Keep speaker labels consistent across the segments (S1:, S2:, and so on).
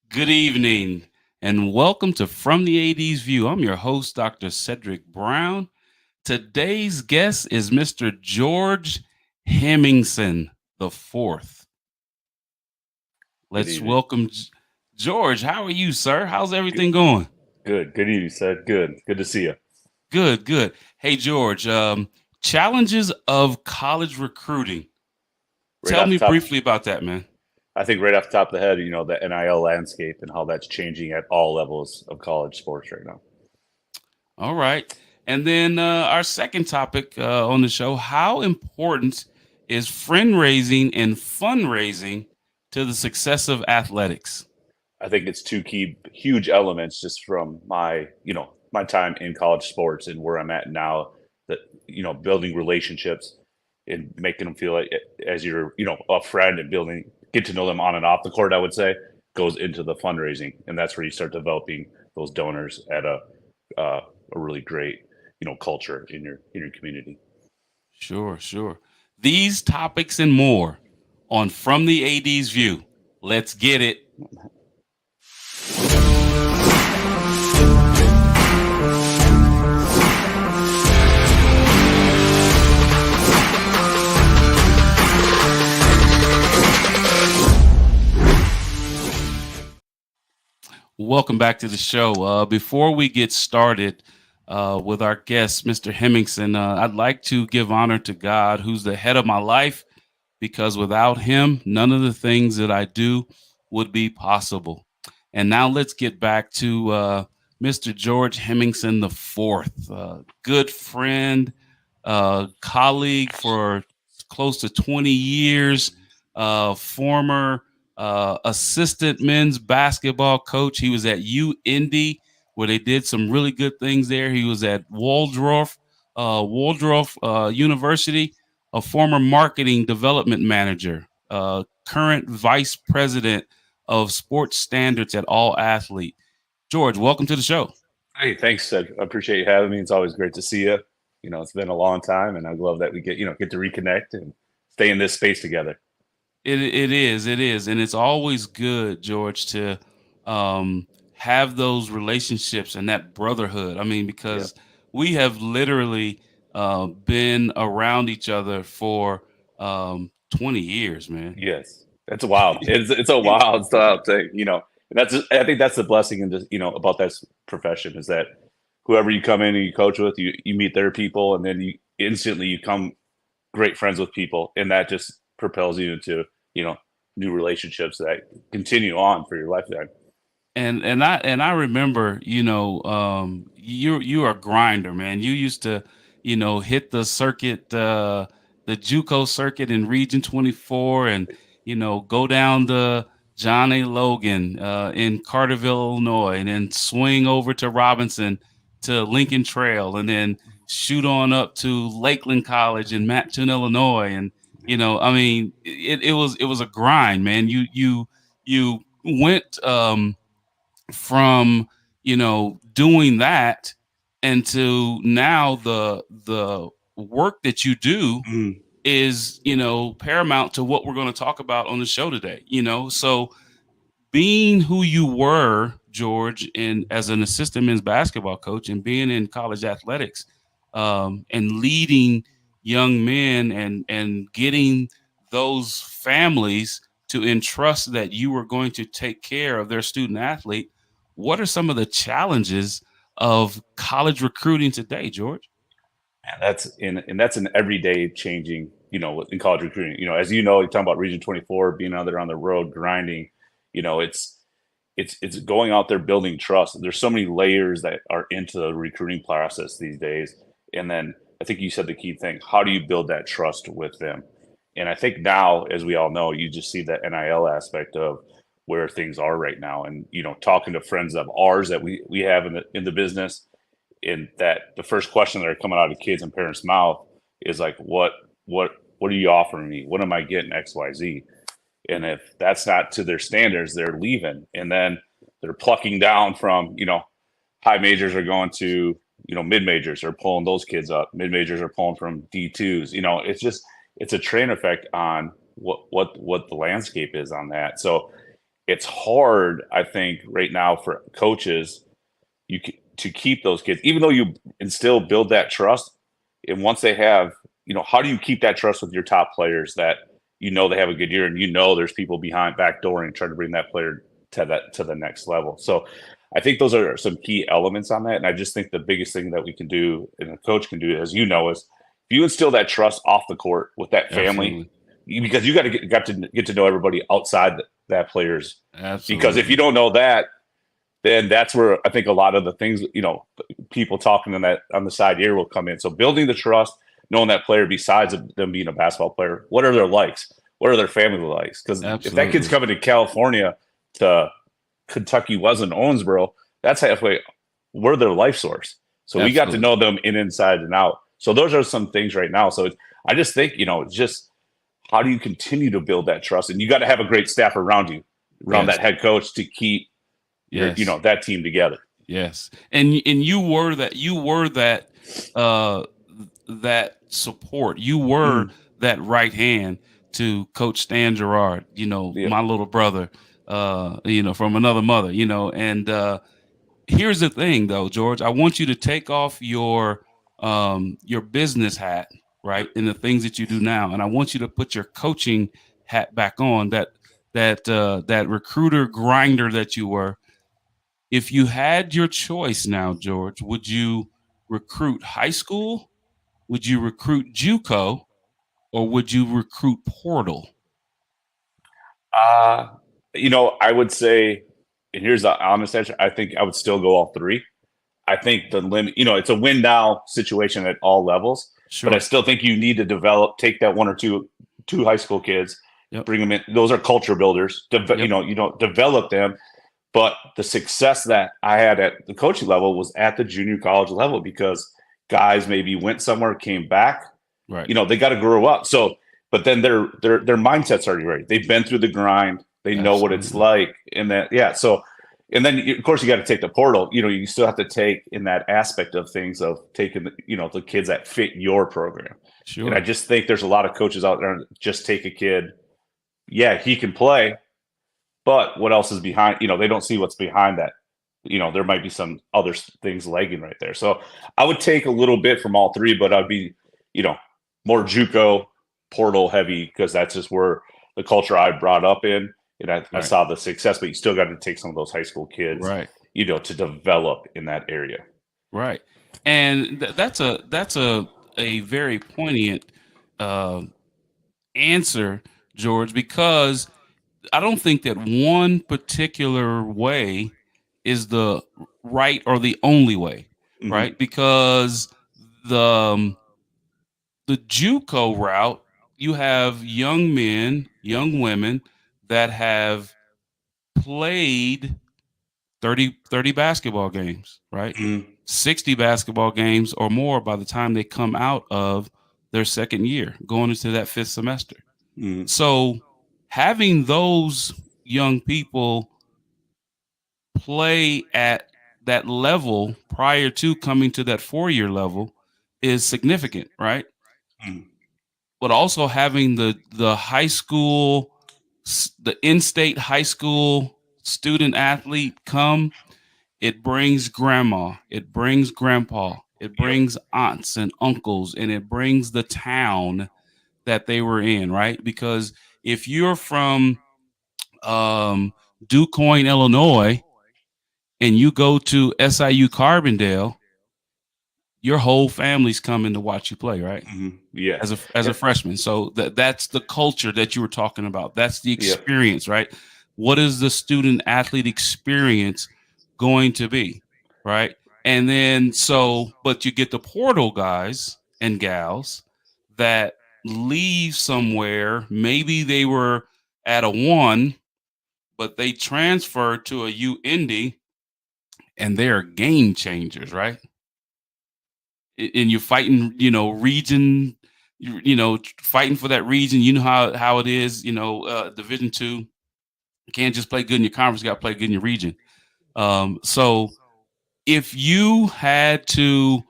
S1: Good evening, and welcome to From the AD's View. I'm your host, Dr. Cedric Brown. Today's guest is Mr. George Hemmingsen the fourth.
S2: Good
S1: Let's
S2: evening.
S1: welcome George. How are you, sir? How's
S2: Good,
S1: everything going?
S2: good evening, Seth. Good. Good to see you.
S1: Good, good. Hey, George, challenges of college recruiting.
S2: Right
S1: Tell
S2: off
S1: me
S2: the top,
S1: briefly about that, man.
S2: I think right off the top of the head, the NIL landscape and how that's changing at all levels of college sports right now.
S1: All right. And then our second topic on the show, how important is friend raising and fundraising to the success of athletics?
S2: I think it's two key, huge elements just from my time in college sports and where I'm at now. That building relationships and making them feel like as you're a friend and get to know them on and off the court. I would say goes into the fundraising, and that's where you start developing those donors at a really great culture in your community.
S1: Sure, sure. These topics and more on From the AD's View. Let's get it. Welcome back to the show. Before we get started with our guest, Mr. Hemmingsen, I'd like to give honor to God, who's the head of my life, because without him, none of the things that I do would be possible. And now let's get back to Mr. George Hemmingsen the fourth, good friend, colleague for close to 20 years, former assistant men's basketball coach. He was at U Indy, where they did some really good things there. He was at Waldorf University, a former marketing development manager, current vice president of sports standards at All Athlete. George, welcome to the show.
S2: Hey, thanks, Sid. I appreciate you having me. It's always great to see you. It's been a long time, and I love that we get to reconnect and stay in this space together.
S1: It is, and it's always good, George, to um, have those relationships and that brotherhood. I mean,
S2: Yep.
S1: because we have literally been around each other for 20 years, man.
S2: Yes, that's wild. It's a wild style thing. And I think that's the blessing in just about this profession is that whoever you come in and you coach with, you meet their people, and then you instantly you come great friends with people, and that just propels you into you know new relationships that continue on for your lifetime.
S1: And I remember, you're a grinder, man. You used to, hit the circuit, the JUCO circuit in Region 24, and go down the John A. Logan in Carterville, Illinois, and then swing over to Robinson to Lincoln Trail, and then shoot on up to Lakeland College in Mattoon, Illinois, and I mean, it was a grind, man. You went. From doing that and to now the work that you do
S2: Mm,
S1: is paramount to what we're going to talk about on the show today. So being who you were, George, and as an assistant men's basketball coach and being in college athletics, and leading young men and getting those families to entrust that you were going to take care of their student athlete. What are some of the challenges of college recruiting today, George?
S2: and that's an everyday changing. In college recruiting. As you know, you're talking about Region 24 being out there on the road grinding. It's going out there building trust. There's so many layers that are into the recruiting process these days. And then I think you said the key thing: how do you build that trust with them? And I think now, as we all know, you just see that NIL aspect of where things are right now. And talking to friends of ours that we have in the business, and that the first question that are coming out of kids and parents' mouth is like, what what are you offering me? What am I getting? XYZ. And if that's not to their standards, they're leaving. And then they're plucking down from, high majors are going to, mid majors are pulling those kids up. Mid majors are pulling from D2s. It's a train effect on what the landscape is on that. So it's hard, I think, right now for coaches to keep those kids, even though you instill build that trust. And once they have, how do you keep that trust with your top players that they have a good year, and there's people behind backdooring trying to bring that player to the next level. So I think those are some key elements on that. And I just think the biggest thing that we can do and a coach can do, as is if you instill that trust off the court with that family,
S1: Absolutely.
S2: because you get to know everybody outside that players. Because if you
S1: Absolutely.
S2: don't know that, then that's where I think a lot of the things, people talking in that on the side here will come in. So building the trust, knowing that player besides them being a basketball player, what are their likes? What are their family likes? Because if that kid's
S1: Absolutely.
S2: coming to California to Kentucky wasn't Owensboro, that's halfway. We're their life source. So we got to
S1: Absolutely.
S2: know them inside and out. So those are some things right now. So I just think, it's just how do you continue to build that trust? And you got to have a great staff around you, around
S1: Yes.
S2: that head coach to keep
S1: Yes.
S2: that team together.
S1: Yes. And uh that support. You were
S2: Mm,
S1: that right hand to Coach Stan Gerard,
S2: yeah.
S1: my little brother, from another mother, and here's the thing though, George, I want you to take off your business hat, right? And the things that you do now. And I want you to put your coaching hat back on, that recruiter grinder that you were. If you had your choice now, George, would you recruit high school? Would you recruit JUCO, or would you recruit portal?
S2: Uh, I would say, and here's the honest answer, I think I would still go all three. I think the limit, it's a win now situation at all levels, but I
S1: Sure.
S2: still think you need to take that one or two high school kids,
S1: Yep.
S2: bring them in. Those are culture builders.
S1: Yep.
S2: Develop them. But the success that I had at the coaching level was at the junior college level because guys maybe went somewhere, came back.
S1: Right.
S2: They got to grow up. So, but then their mindset's already ready. They've been through the grind. They know what it's
S1: Absolutely.
S2: like, and that So, and then of course you got to take the portal. You still have to take in that aspect of things of taking the kids that fit your program. And I
S1: Sure.
S2: just think there's a lot of coaches out there that just take a kid. Yeah, he can play, but what else is behind? They don't see what's behind that. There might be some other things lagging right there. So I would take a little bit from all three, but I'd be, you know, more JUCO portal heavy because that's just where the culture I brought up in, and I
S1: Right.
S2: saw the success. But you still got to take some of those high school kids,
S1: Right.
S2: to develop in that area.
S1: Right. And that's a very poignant uh, answer, George, because I don't think that one particular way is the right or the only way,
S2: Hmm.
S1: right? Because the um, the JUCO route, you have young men, young women that have played 30 basketball games, right?
S2: Hmm.
S1: 60 basketball games or more by the time they come out of their second year, going into that fifth semester.
S2: Hmm.
S1: So having those young people play at that level prior to coming to that 4 year level is significant, right?
S2: Hmm.
S1: But also having the high school, the in-state high school student athlete come, it brings grandma, it brings grandpa, it
S2: Yep.
S1: brings aunts and uncles, and it brings the town that they were in, right? Because if you're from um, DuQuoin, Illinois, and you go to SIU Carbondale, your whole family's coming to watch you play, right?
S2: Hmm. Yeah.
S1: As a
S2: And,
S1: freshman. So that's the culture that you were talking about. That's the
S2: yeah.
S1: experience, right? What is the student athlete experience going to be, right? And then but you get the portal guys and gals that leave somewhere. Maybe they were at a one, but they transfer to a U Indy, and they're game changers, right? And you're fighting, region, fighting for that region. You know how it is, Division 2. You can't just play good in your conference, you got to play good in your region. So if you had to,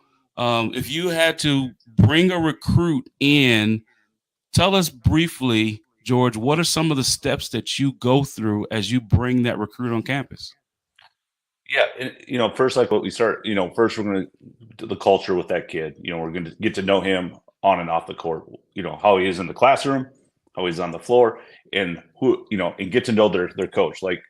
S1: bring a recruit in, tell us briefly George, what are some of the steps that you go through as you bring that recruit on campus?
S2: Yeah, and, first, like what we start, first we're going to do the culture with that kid. We're going to get to know him on and off the court. How he is in the classroom, how he's on the floor, and and get to know their coach. Like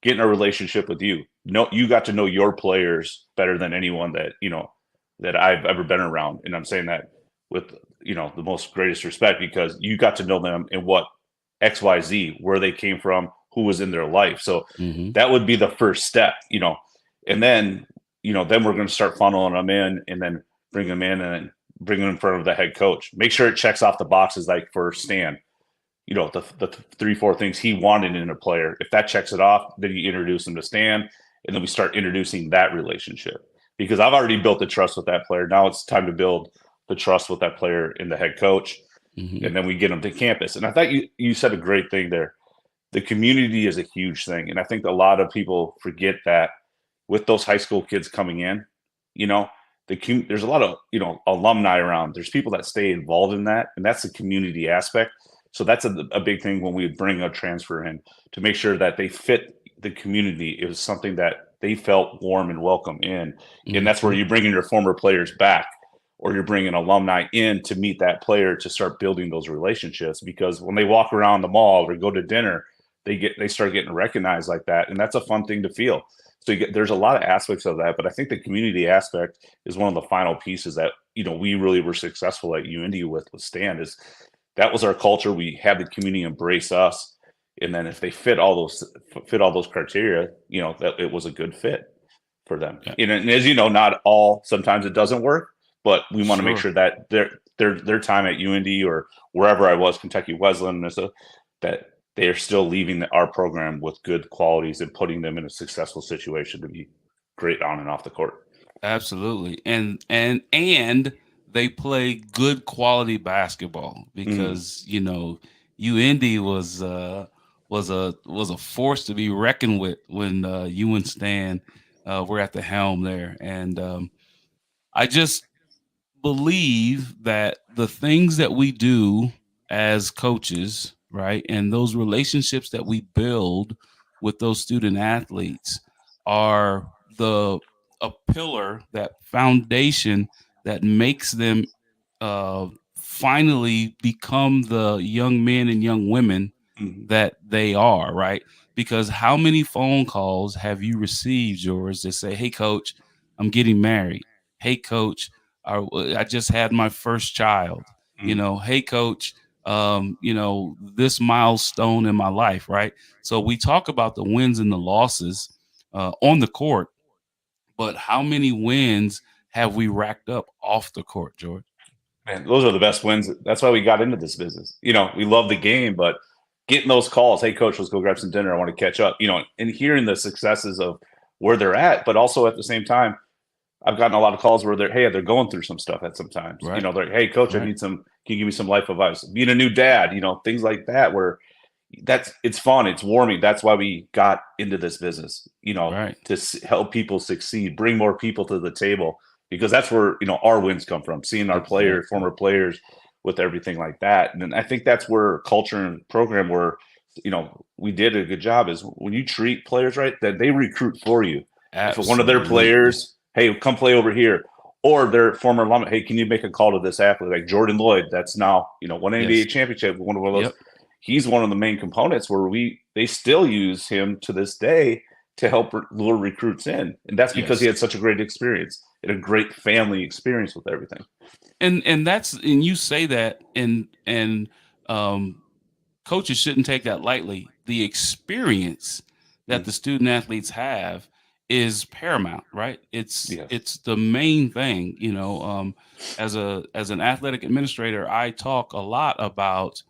S2: getting a relationship with you. No, you got to know your players better than anyone that I've ever been around, and I'm saying that with the most greatest respect because you got to know them and what XYZ, where they came from, who was in their life. So
S1: Mm-hmm.
S2: that would be the first step, and then we're going to start funneling them in and then bring them in and bring them in front of the head coach. Make sure it checks off the boxes like for Stan, the 3, 4 things he wanted in a player. If that checks it off, then you introduce them to Stan, and then we start introducing that relationship because I've already built the trust with that player. Now it's time to build the trust with that player and the head coach,
S1: Mm-hmm.
S2: and then we get them to campus. And I thought you said a great thing there. The community is a huge thing, and I think a lot of people forget that with those high school kids coming in, you know, there's a lot of alumni around. There's people that stay involved in that, and that's the community aspect. So that's a big thing when we bring a transfer in to make sure that they fit the community. It was something that they felt warm and welcome in, and that's where
S1: Mm-hmm.
S2: you bring in your former players back, or you're bringing alumni in to meet that player to start building those relationships. Because when they walk around the mall or go to dinner, they start getting recognized like that, and that's a fun thing to feel. So there's a lot of aspects of that, but I think the community aspect is one of the final pieces that we really were successful at UIndy with Stand. Is that was our culture. We had the community embrace us, and then if they fit all those criteria, that it was a good fit for them.
S1: Yeah,
S2: And as you know, not all sometimes it doesn't work, but we want to make
S1: sure.
S2: sure that their time at UIndy or wherever I was, Kentucky Wesleyan, Minnesota, that they are still leaving our program with good qualities and putting them in a successful situation to be great on and off the court.
S1: Absolutely. And they play good quality basketball
S2: Mm,
S1: because, UIndy was a force to be reckoned with when you and Stan were at the helm there. And I just believe that the things that we do as coaches, right, and those relationships that we build with those student athletes are the a pillar, that foundation that makes them finally become the young men and young women
S2: mm,
S1: that they are, right? Because how many phone calls have you received, George, that say, "Hey, coach, I'm getting married. Hey, coach, I just had my first child.
S2: mm.
S1: Hey, coach, this milestone in my life, right?" So we talk about the wins and the losses on the court, but how many wins have we racked up off the court, George?
S2: Man, those are the best wins. That's why we got into this business. We love the game, but getting those calls, hey coach, let's go grab some dinner. I want to catch up. And hearing the successes of where they're at, but also at the same time, I've gotten a lot of calls where they're going through some stuff at sometimes.
S1: Right,
S2: They're like, hey coach, I
S1: right,
S2: need some. Can you give me some life advice? Being a new dad, things like that. Where it's fun, it's warming. That's why we got into this business.
S1: right.
S2: To help people succeed, bring more people to the table, because that's where our wins come from. Seeing our players,
S1: Exactly.
S2: former players, with everything like that, and then I think that's where culture and program where we did a good job is when you treat players right, that they recruit for you. If one of their
S1: Absolutely.
S2: players, hey, come play over here, or their former alumni, hey, can you make a call to this athlete like Jordan Lloyd? That's now won an
S1: Yes.
S2: NBA championship. One of those.
S1: Yep.
S2: He's one of the main components where they still use him to this day to help lure recruits in, and that's because he
S1: Yes.
S2: had such a great experience and a great family experience with everything.
S1: And you say that, and um coaches shouldn't take that lightly. The experience that
S2: Mm,
S1: the student athletes have is paramount, right? it's
S2: yes.
S1: it's the main thing. As an athletic administrator, I talk a lot about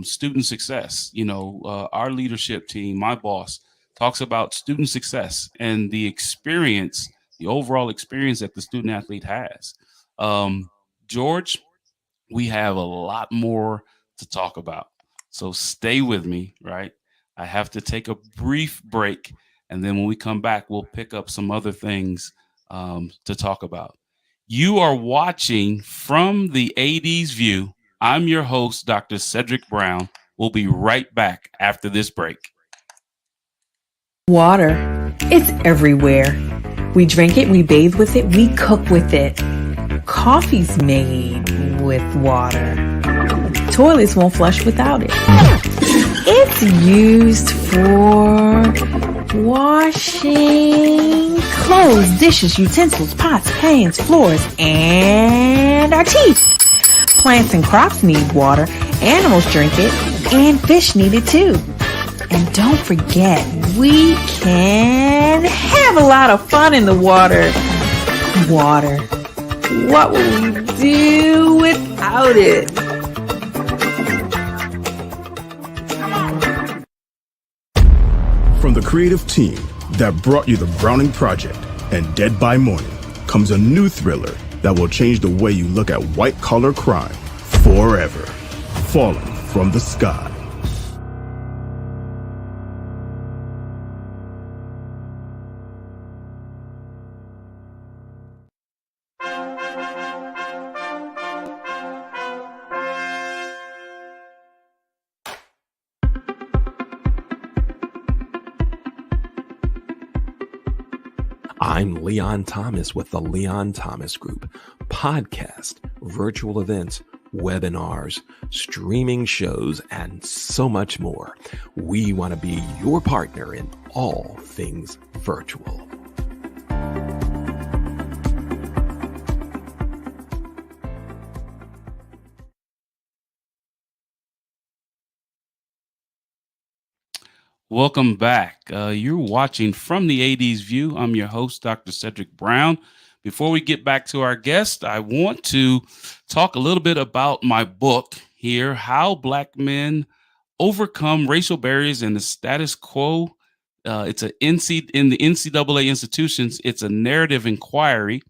S1: student success. Our leadership team, my boss, talks about student success and the experience, the overall experience that the student athlete has. Um, George, we have a lot more to talk about. So stay with me, right? I have to take a brief break. And then when we come back, we'll pick up some other things to talk about. You are watching From the AD's View. I'm your host, Dr. Cedric Brown. We'll be right back after this break.
S3: Water. It's everywhere. We drink it, we bathe with it, we cook with it. Coffee's made with water. Toilets won't flush without it. It's used for washing clothes, dishes, utensils, pots, pans, floors, and our teeth. Plants and crops need water, animals drink it, and fish need it too. And don't forget, we can have a lot of fun in the water. Water. What will we do without it?
S4: From the creative team that brought you The Browning Project and Dead by Morning comes a new thriller that will change the way you look at white-collar crime forever. Falling from the Sky.
S5: I'm Leon Thomas with the Leon Thomas Group. Podcast, virtual events, webinars, streaming shows, and so much more. We want to be your partner in all things virtual.
S1: Welcome back. You're watching From the 80s View. I'm your host, Dr. Cedric Brown. Before we get back to our guest, I want to talk a little bit about my book here, How Black Men Overcome Racial Barriers and the Status Quo. It's in the NCAA institutions. It's a narrative inquiry.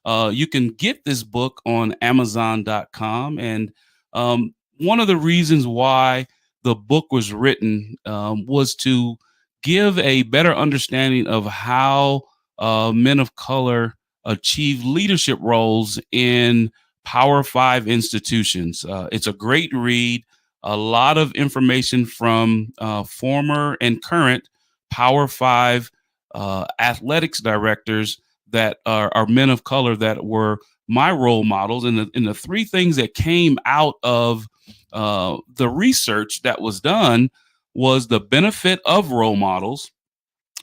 S1: You can get this book on Amazon.com. And one of the reasons why the book was written was to give a better understanding of how men of color achieve leadership roles in Power Five institutions. It's a great read, a lot of information from former and current Power Five athletics directors that are men of color that were my role models. And the three things that came out of the research that was done was the benefit of role models,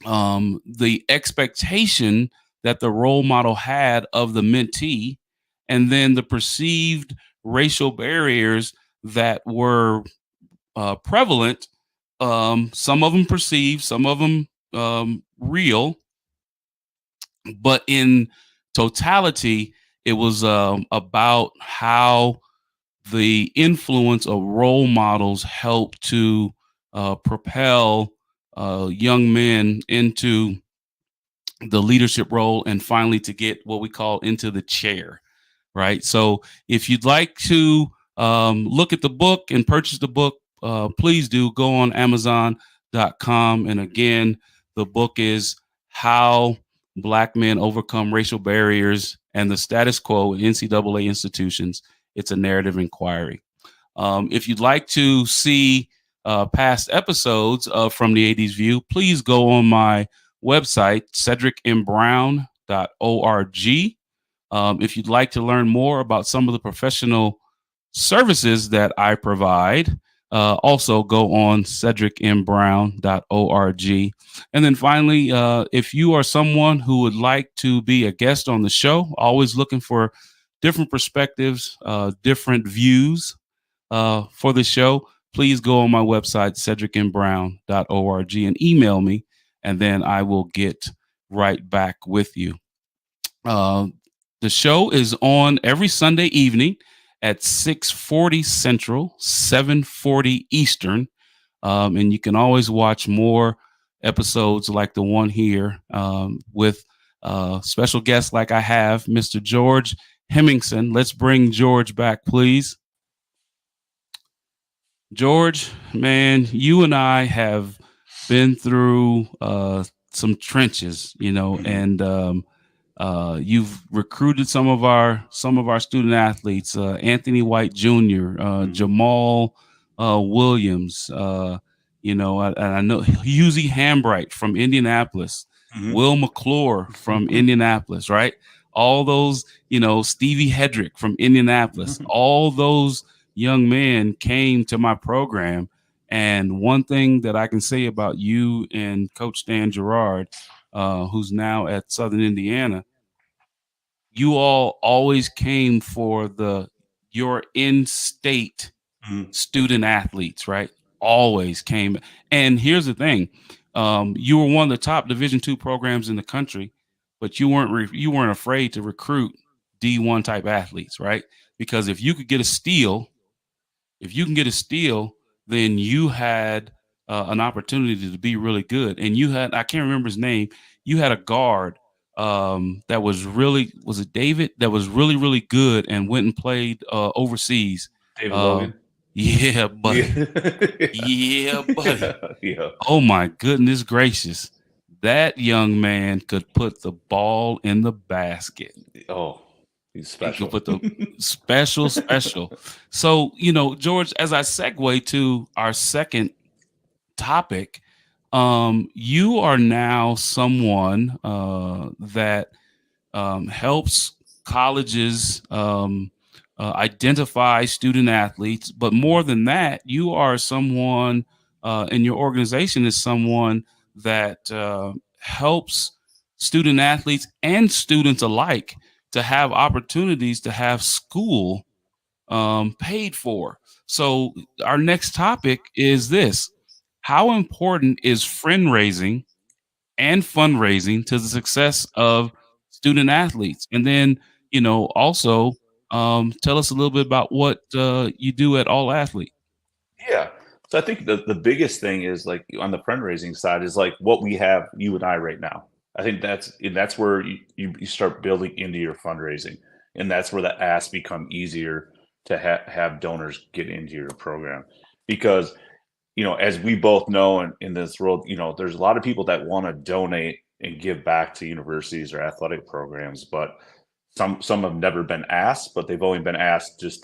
S1: the expectation that the role model had of the mentee, and then the perceived racial barriers that were prevalent. Some of them perceived, some of them real, but in totality, it was about how the influence of role models help to propel young men into the leadership role and finally to get what we call into the chair, right? So if you'd like to look at the book and purchase the book, please do go on Amazon.com. And again, the book is How Black Men Overcome Racial Barriers and the Status Quo in NCAA Institutions. It's a narrative inquiry. If you'd like to see past episodes of From the 80s View, please go on my website, cedricmbrown.org. If you'd like to learn more about some of the professional services that I provide, also go on cedricmbrown.org. And then finally, if you are someone who would like to be a guest on the show, always looking for different perspectives, different views for the show, please go on my website, cedricmbrown.org, and email me, and then I will get right back with you. The show is on every Sunday evening at 6:40 Central, 7:40 Eastern, and you can always watch more episodes like the one here with special guests like I have, Mr. George Hemmingsen. Let's bring George back, please. George, man, you and I have been through some trenches, and you've recruited some of our student athletes, Anthony White Jr., Jamal Williams, I know Husey Hambright from Indianapolis, Will McClure from Indianapolis, right? All those, Stevie Hedrick from Indianapolis, all those young men came to my program. And one thing that I can say about you and Coach Stan Gerard, who's now at Southern Indiana, you all always came for your in-state student athletes, right? Always came. And here's the thing: you were one of the top Division II programs in the country, but you weren't afraid to recruit D1 type athletes, right? Because if you can get a steal, then you had an opportunity to be really good. And I can't remember his name. You had a guard that was it David, that was really, really good and went and played overseas.
S2: David
S1: Uh,
S2: Logan.
S1: yeah, buddy. Yeah, buddy.
S2: Yeah.
S1: Oh my goodness gracious. That young man could put the ball in the basket.
S2: Oh, he's
S1: He
S2: special.
S1: could put the special. So, George, as I segue to our second topic, you are now someone that helps colleges identify student athletes. But more than that, you are someone, and your organization is someone that helps student athletes and students alike to have opportunities to have school paid for. So, our next topic is this: how important is friend raising and fundraising to the success of student athletes? And then, also tell us a little bit about what you do at All Athlete.
S2: Yeah. So I think the biggest thing is like on the fundraising side is like what we have, you and I, right now. I think that's where you start building into your fundraising, and that's where the asks become easier to have donors get into your program, because as we both know in this world, there's a lot of people that want to donate and give back to universities or athletic programs, but some have never been asked, but they've only been asked just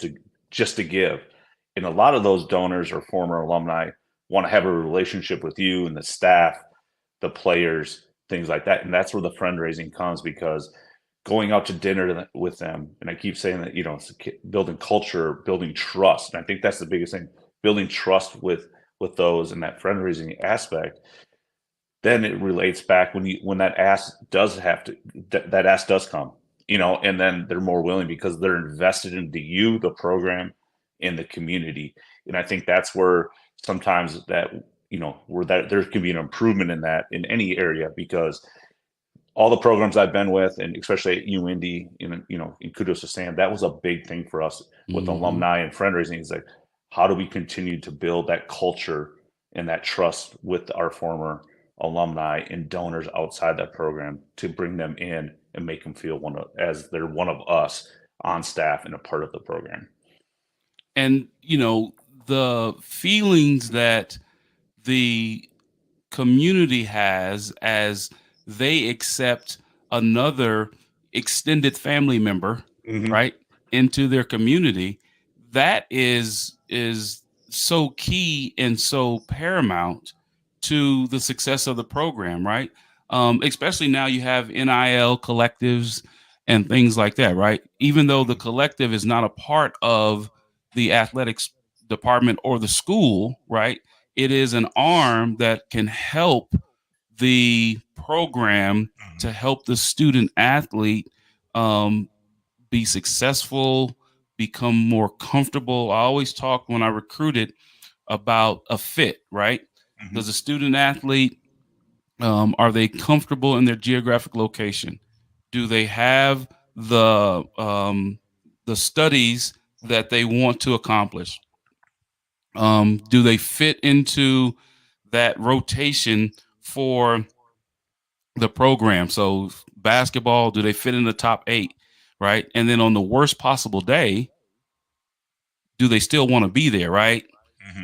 S2: to give. And a lot of those donors or former alumni want to have a relationship with you and the staff, the players, things like that. And that's where the fundraising comes, because going out to dinner with them, and I keep saying that, it's building culture, building trust. And I think that's the biggest thing, building trust with those and that fundraising aspect. Then it relates back when that ask does that ask does come, and then they're more willing because they're invested into you, the program, in the community. And I think that's where sometimes that, where that there can be an improvement in that in any area, because all the programs I've been with, and especially at UIndy, in kudos to Sam, that was a big thing for us with alumni and fundraising. Is like, how do we continue to build that culture and that trust with our former alumni and donors outside that program to bring them in and make them feel as they're one of us on staff and a part of the program.
S1: And, the feelings that the community has as they accept another extended family member, right, into their community, that is so key and so paramount to the success of the program, right? Especially now you have NIL collectives and things like that, right? Even though the collective is not a part of the athletics department or the school, right? It is an arm that can help the program to help the student athlete be successful, become more comfortable. I always talk when I recruited about a fit, right? Does a student athlete, are they comfortable in their geographic location? Do they have the studies that they want to accomplish? Do they fit into that rotation for the program? So basketball, do they fit in the top 8, right? And then on the worst possible day, do they still want to be there, right?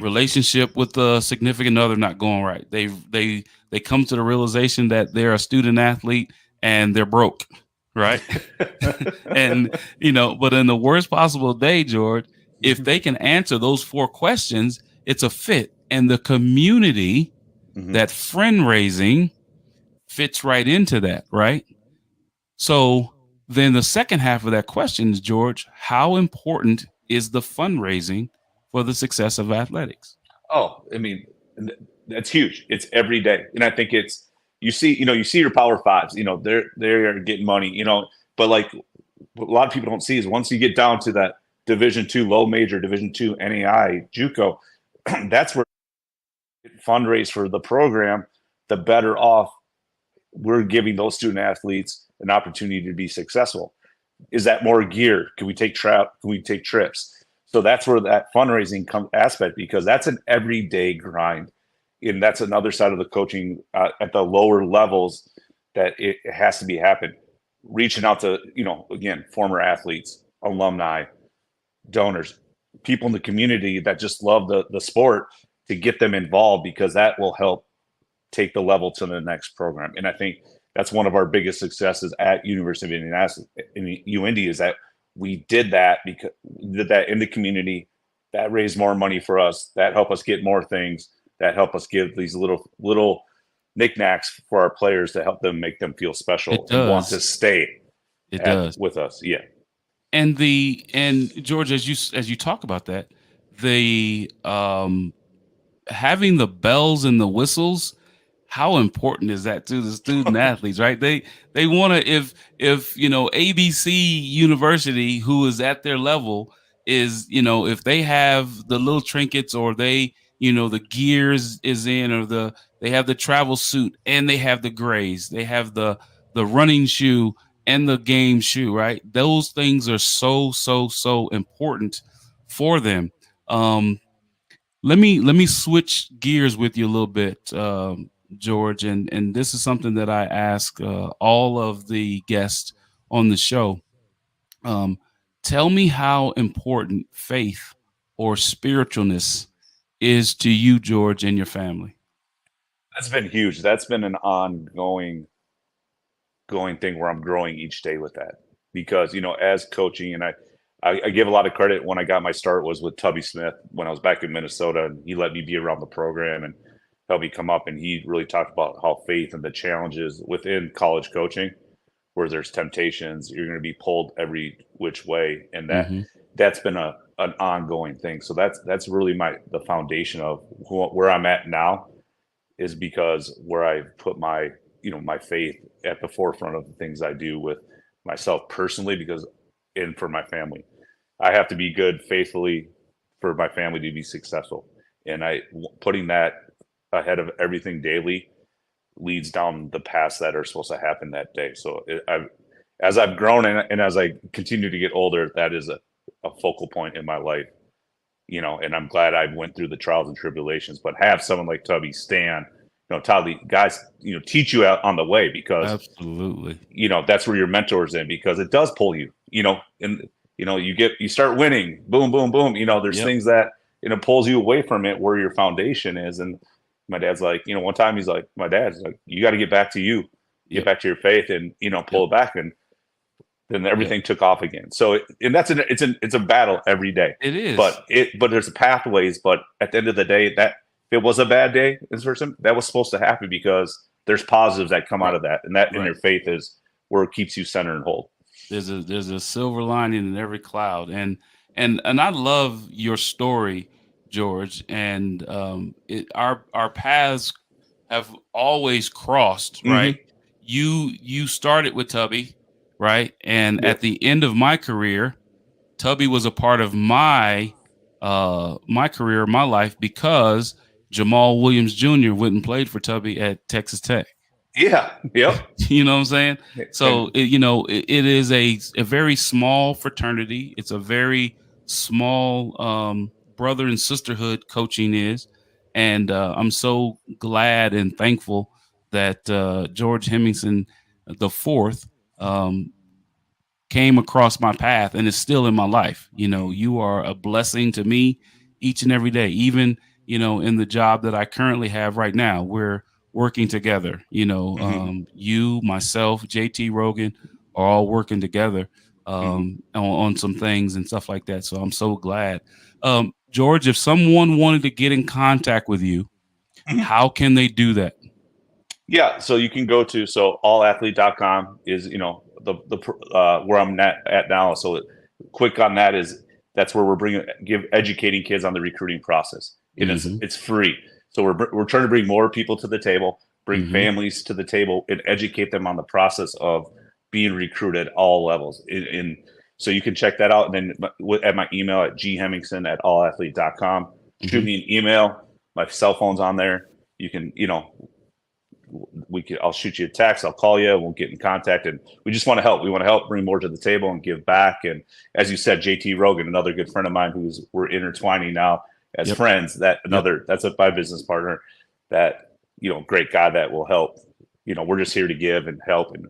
S1: Relationship with the significant other not going right. They come to the realization that they're a student athlete and they're broke, right? And but in the worst possible day, George, if they can answer those 4 questions, it's a fit, and the community, that friend raising fits right into that, right? So then the second half of that question is, George, how important is the fundraising for the success of athletics?
S2: Oh, I mean, that's huge. It's every day, and I think it's you see, you see your Power Fives. They're getting money. But like what a lot of people don't see is once you get down to that Division II, low major, Division II, NAI, JUCO, that's where fundraise for the program. The better off we're giving those student athletes an opportunity to be successful. Is that more gear? Can we take Can we take trips? So that's where that fundraising aspect, because that's an everyday grind, and that's another side of the coaching at the lower levels that it has to be happen. Reaching out to again, former athletes, alumni, donors, people in the community that just love the sport, to get them involved, because that will help take the level to the next program. And I think that's one of our biggest successes at University of Indianapolis in UIndy, is that we did that because we did that in the community. That raised more money for us. That helped us get more things. That help us give these little knickknacks for our players to help them, make them feel special and want to stay with us. Yeah.
S1: And George, as you talk about that, the having the bells and the whistles, how important is that to the student athletes, right? They want to, if ABC University, who is at their level, is if they have the little trinkets, or they the gears is in, or they have the travel suit, and they have the grays, they have the running shoe and the game shoe, right? Those things are so important for them. Let me switch gears with you a little bit, George, and this is something that I ask all of the guests on the show. Tell me how important faith or spiritualness is to you, George, and your family.
S2: That's been huge. That's been an ongoing thing where I'm growing each day with that, because as coaching, and I give a lot of credit. When I got my start was with Tubby Smith when I was back in Minnesota, and he let me be around the program and help me come up. And he really talked about how faith and the challenges within college coaching, where there's temptations, you're going to be pulled every which way, and that's been an ongoing thing. So that's really the foundation of where I'm at now, is because where I put my my faith at the forefront of the things I do with myself personally, and for my family. I have to be good faithfully for my family to be successful. And putting that ahead of everything daily leads down the paths that are supposed to happen that day. So as I've grown and as I continue to get older, that is a focal point in my life, and I'm glad I went through the trials and tribulations, but have someone like Tubby, Stan, Todd, guys, teach you out on the way, because
S1: absolutely,
S2: that's where your mentor's in, because it does pull you, and you start winning, boom, boom, boom. There's things that pulls you away from it where your foundation is. And my dad's like, one time he's like, you got to get back to get back to your faith, and pull it back, and then everything took off again. So it's a battle every day.
S1: It is,
S2: but there's pathways. But at the end of the day, that if it was a bad day, that was supposed to happen, because there's positives that come out of that, and that in your faith is where it keeps you centered and whole.
S1: There's a silver lining in every cloud, and I love your story, George. And our paths have always crossed, right? You started with Tubby, right? And at the end of my career, Tubby was a part of my career, my life, because Jamal Williams Jr. went and played for Tubby at Texas Tech.
S2: Yeah. Yep.
S1: You know what I'm saying? So, it is a very small fraternity. It's a very small brother and sisterhood coaching is. And I'm so glad and thankful that George Hemmingsen the fourth came across my path and is still in my life. You are a blessing to me each and every day, even, in the job that I currently have right now. We're working together, you, myself, JT Rogan are all working together on some things and stuff like that. So I'm so glad. George, if someone wanted to get in contact with you, how can they do that?
S2: Yeah, so you can go to allathlete.com is the where I'm at now. So quick on that that's where we're educating kids on the recruiting process, and it's free. So we're trying to bring more people to the table, bring families to the table, and educate them on the process of being recruited all levels. So you can check that out, and then at my email at ghemmingsen@allathlete.com. Shoot me an email. My cell phone's on there. You can I'll shoot you a text, I'll call you, we'll get in contact, and we just want to help. We want to help bring more to the table and give back. And as you said, JT Rogan, another good friend of mine we're intertwining now as friends, that's my business partner, that, great guy that will help. We're just here to give and help, and,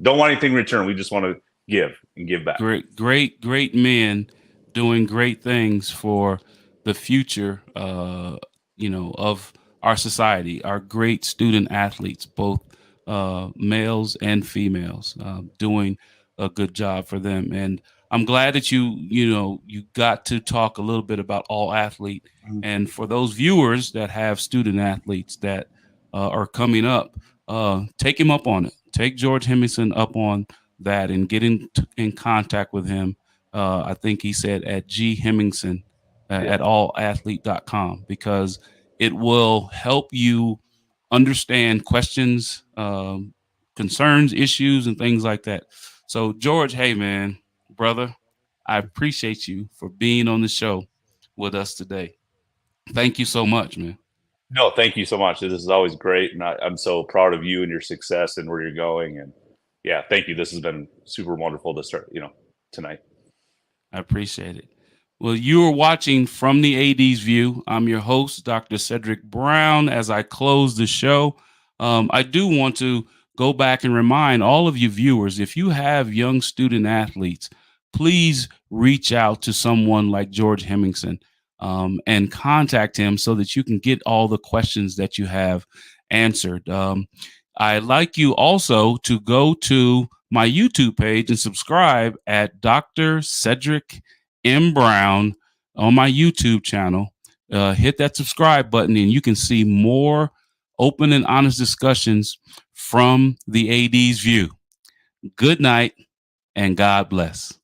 S2: don't want anything in return. We just want to give and give back.
S1: Great men doing great things for the future, of our society, our great student athletes, both males and females, doing a good job for them. And I'm glad that you got to talk a little bit about All Athlete. And for those viewers that have student athletes that are coming up, take him up on it. Take George Hemmingsen up on that and get in contact with him. I think he said at Hemmingsen at allathlete.com, because it will help you understand questions, concerns, issues, and things like that. So, George, hey, man, brother, I appreciate you for being on the show with us today. Thank you so much, man.
S2: No, thank you so much. This is always great, and I'm so proud of you and your success and where you're going. And yeah, thank you. This has been super wonderful to start, tonight.
S1: I appreciate it. Well, you are watching From the AD's View. I'm your host, Dr. Cedric Brown. As I close the show, I do want to go back and remind all of you viewers, if you have young student athletes, please reach out to someone like George Hemmingsen and contact him so that you can get all the questions that you have answered. I'd like you also to go to my YouTube page and subscribe at Dr. Cedric M. Brown on my YouTube channel. Hit that subscribe button and you can see more open and honest discussions from the AD's view. Good night and God bless.